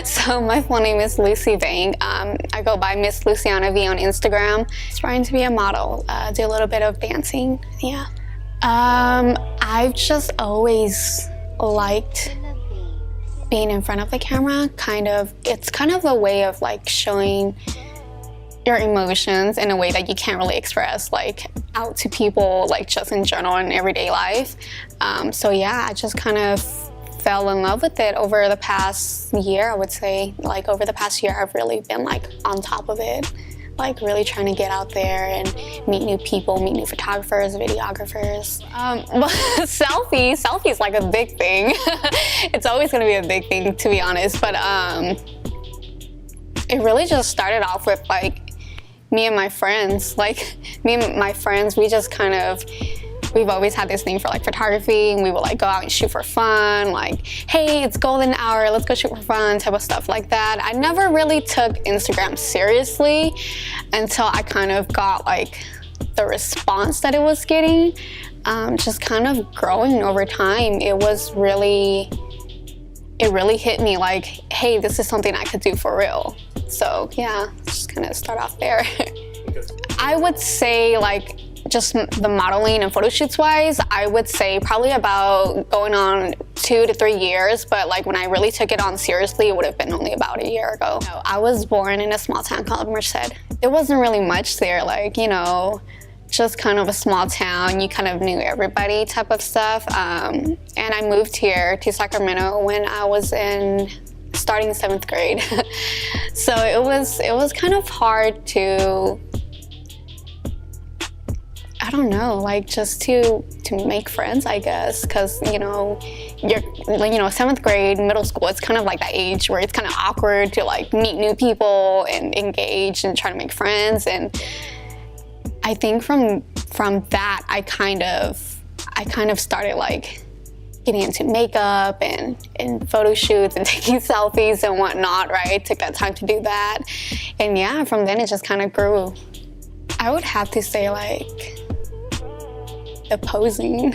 So my full name is Lucy Vang. I go by Miss Luciana V on Instagram. Trying to be a model, do a little bit of dancing, yeah. I've just always liked being in front of the camera. It's kind of a way of like showing your emotions in a way that you can't really express like out to people, like just in general in everyday life. So yeah, I just kind of fell in love with it over the past year. I would say like over the past year I've really been like on top of it, like really trying to get out there and meet new people, meet new photographers, videographers. Selfies like a big thing. It's always gonna be a big thing, to be honest, but it really just started off with like me and my friends. Like me and my friends, we've always had this thing for like photography, and we would like go out and shoot for fun, like, hey, it's golden hour, let's go shoot for fun, type of stuff like that. I never really took Instagram seriously until I kind of got like the response that it was getting. Just kind of growing over time, it really hit me like, hey, this is something I could do for real. So yeah, just kind of start off there. I would say like, just the modeling and photo shoots wise, I would say probably about going on 2 to 3 years, but like when I really took it on seriously, it would have been only about a year ago. I was born in a small town called Merced. There wasn't really much there, like, you know, just kind of a small town, you kind of knew everybody type of stuff. And I moved here to Sacramento when I was starting 7th grade. So it was kind of hard to, I don't know, like just to make friends, I guess, because you know, 7th grade, middle school, it's kind of like that age where it's kind of awkward to like meet new people and engage and try to make friends. And I think from that, I kind of started like getting into makeup and photo shoots and taking selfies and whatnot, right? Took that time to do that, and yeah, from then it just kind of grew. I would have to say like the posing,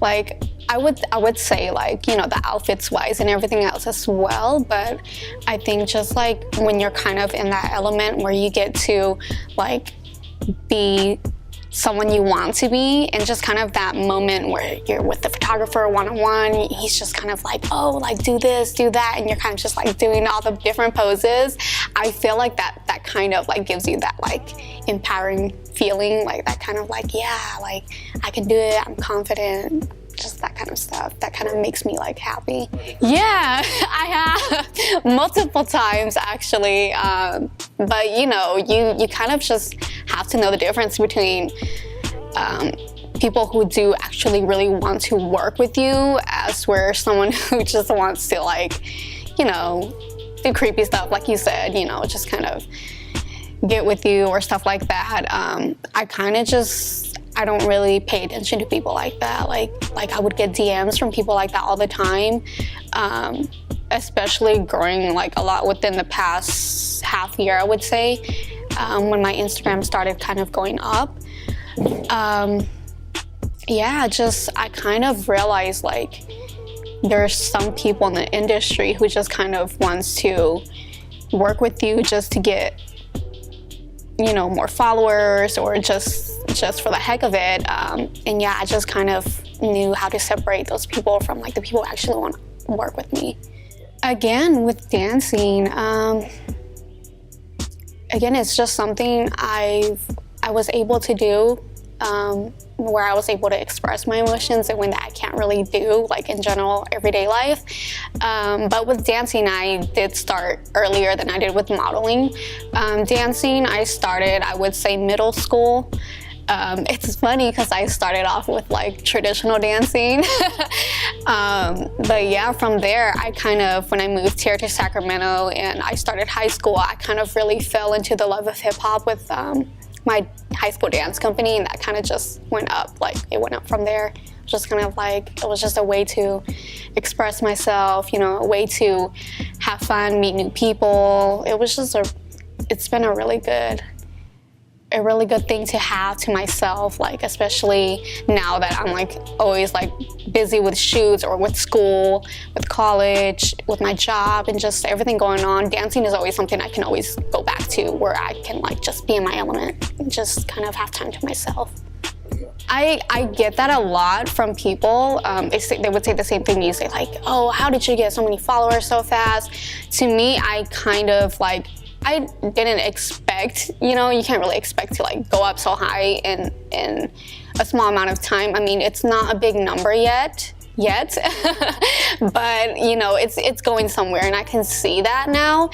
like I would say like, you know, the outfits wise and everything else as well, but I think just like when you're kind of in that element where you get to like be someone you want to be, and just kind of that moment where you're with the photographer one-on-one, he's just kind of like, oh, like do this, do that, and you're kind of just like doing all the different poses. I feel like that kind of like gives you that like empowering feeling, like that kind of like, yeah, like I can do it, I'm confident, just that kind of stuff. That kind of makes me like happy. Yeah, I have multiple times actually, but you know, you kind of just have to know the difference between people who do actually really want to work with you as where someone who just wants to like, you know, do creepy stuff, like you said, you know, just kind of get with you or stuff like that. I don't really pay attention to people like that. Like I would get DMs from people like that all the time, especially growing like a lot within the past half year, I would say, when my Instagram started kind of going up. Yeah, I kind of realized like there's some people in the industry who just kind of wants to work with you just to get, you know, more followers or just for the heck of it. And yeah, I just kind of knew how to separate those people from like the people who actually want to work with me. Again, with dancing, again, it's just something I was able to do, where I was able to express my emotions in a way that I can't really do like in general everyday life. But with dancing, I did start earlier than I did with modeling. Dancing, I started, I would say, middle school. It's funny because I started off with like traditional dancing. But yeah, from there, I kind of, when I moved here to Sacramento and I started high school, I kind of really fell into the love of hip hop with my high school dance company, and that kind of just went up. Like it went up from there. Just kind of like, it was just a way to express myself, you know, a way to have fun, meet new people. It was just it's been a really good a really good thing to have to myself, like especially now that I'm like always like busy with shoots or with school, with college, with my job, and just everything going on. Dancing is always something I can always go back to, where I can like just be in my element and just kind of have time to myself. I get that a lot from people. They would say the same thing. You say like, oh, how did you get so many followers so fast? To me, I kind of like, I didn't expect, you know, you can't really expect to like go up so high in a small amount of time. I mean, it's not a big number yet, but you know, it's going somewhere, and I can see that now.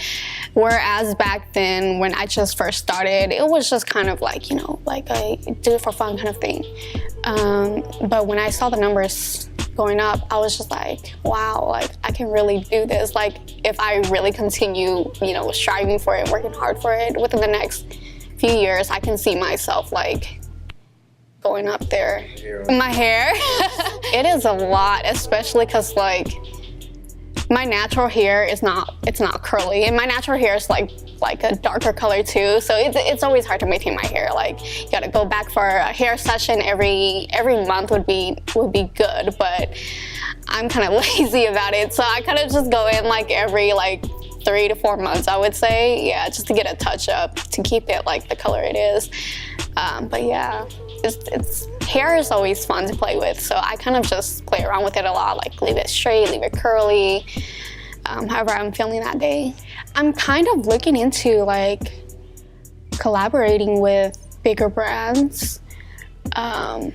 Whereas back then, when I just first started, it was just kind of like, you know, like a do it for fun kind of thing. But when I saw the numbers going up, I was just like, wow, like I can really do this. Like if I really continue, you know, striving for it, working hard for it, within the next few years, I can see myself like going up there. My hair, it is a lot, especially because like my natural hair is it's not curly, and my natural hair is like a darker color too, so it's always hard to maintain my hair. Like you gotta go back for a hair session every month would be good, but I'm kind of lazy about it, so I kind of just go in like every like 3 to 4 months, I would say, yeah, just to get a touch up to keep it like the color it is. But yeah, it's hair is always fun to play with, so I kind of just play around with it a lot, like leave it straight, leave it curly, however I'm feeling that day. I'm kind of looking into like collaborating with bigger brands. I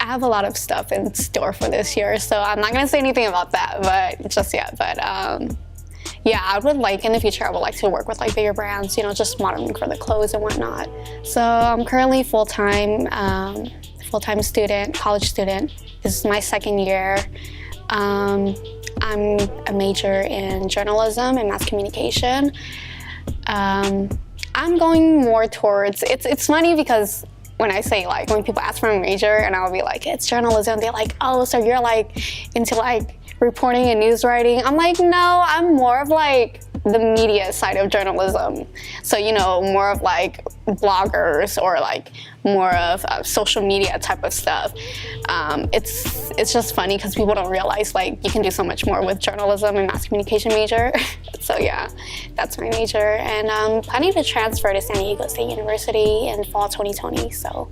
have a lot of stuff in store for this year, so I'm not gonna say anything about that, but just yet. But yeah, I would like in the future, I would like to work with like bigger brands, you know, just modeling for the clothes and whatnot. So I'm currently full-time student, college student. This is my second year. I'm a major in journalism and mass communication. I'm going more towards, it's funny because when I say like, when people ask for a major and I'll be like, it's journalism, they're like, oh, so you're like into like reporting and news writing. I'm like, no, I'm more of like the media side of journalism. So, you know, more of like bloggers or like more of social media type of stuff. It's just funny because people don't realize like you can do so much more with journalism and mass communication major. So yeah, that's my major, and I'm planning to transfer to San Diego State University in fall 2020. So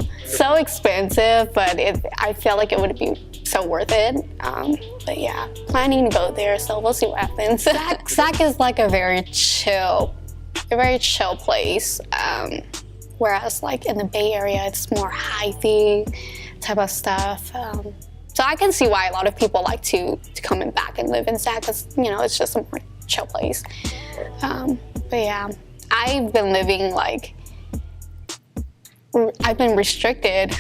expensive, but I feel like it would be so worth it. But yeah, planning to go there, so we'll see what happens. Sac is like a very chill place. Whereas like in the Bay Area, it's more hyphy type of stuff. So I can see why a lot of people like to come back and live in Sac, because you know, it's just a more chill place. But yeah, I've been living like, I've been restricted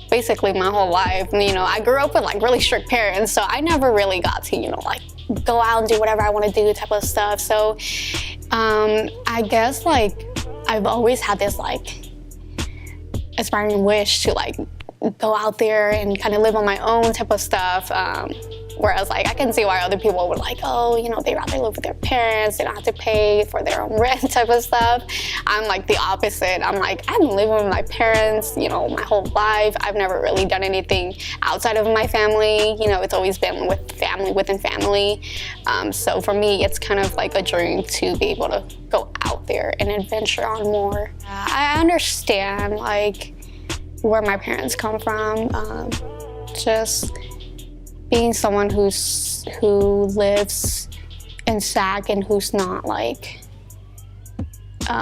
basically my whole life. You know, I grew up with like really strict parents, so I never really got to, you know, like go out and do whatever I want to do type of stuff. So I guess like I've always had this like aspiring wish to like go out there and kind of live on my own type of stuff. Whereas like I can see why other people would like, oh, you know, they rather live with their parents, they don't have to pay for their own rent type of stuff. I'm like the opposite. I'm like, I've been living with my parents, you know, my whole life. I've never really done anything outside of my family. You know, it's always been with family, within family. So for me, it's kind of like a dream to be able to go out there and adventure on more. I understand like where my parents come from. Just being someone who lives in Sac and who's not like,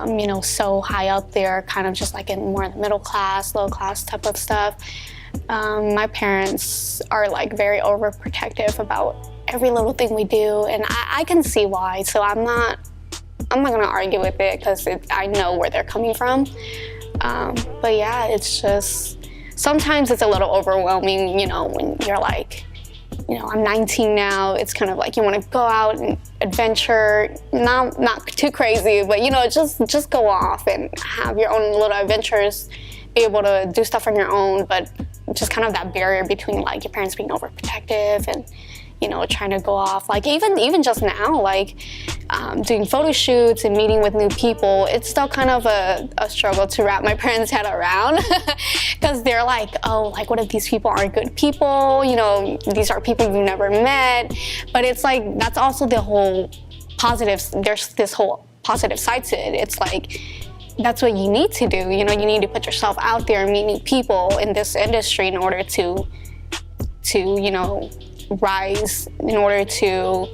you know, so high up there, kind of just like in more the middle class, low class type of stuff. My parents are like very overprotective about every little thing we do, and I can see why. So I'm not gonna argue with it because I know where they're coming from. But yeah, it's just sometimes it's a little overwhelming, you know, when you're like, you know, I'm 19 now. It's kind of like you want to go out and adventure, not too crazy, but you know, just go off and have your own little adventures, be able to do stuff on your own, but just kind of that barrier between like your parents being overprotective and, trying to go off. Like even just now, like doing photo shoots and meeting with new people, it's still kind of a struggle to wrap my parents' head around because they're like, oh, like what if these people aren't good people? These are people you've never met. But it's like that's also the whole positive. There's this whole positive side to it. It's like that's what you need to do. You need to put yourself out there and meet new people in this industry in order to rise, in order to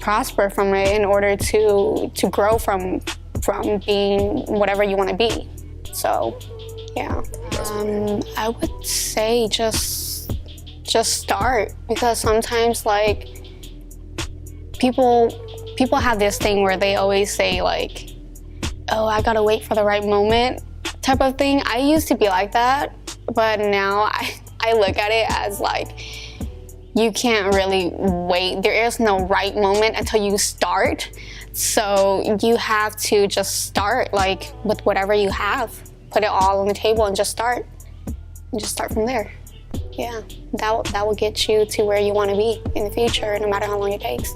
prosper from it, in order to grow from being whatever you want to be. So yeah, I would say just start, because sometimes like people have this thing where they always say like, oh, I gotta wait for the right moment type of thing. I used to be like that, but now I look at it as like, you can't really wait. There is no right moment until you start. So you have to just start like with whatever you have. Put it all on the table and just start. And just start from there. Yeah, that will get you to where you want to be in the future, no matter how long it takes.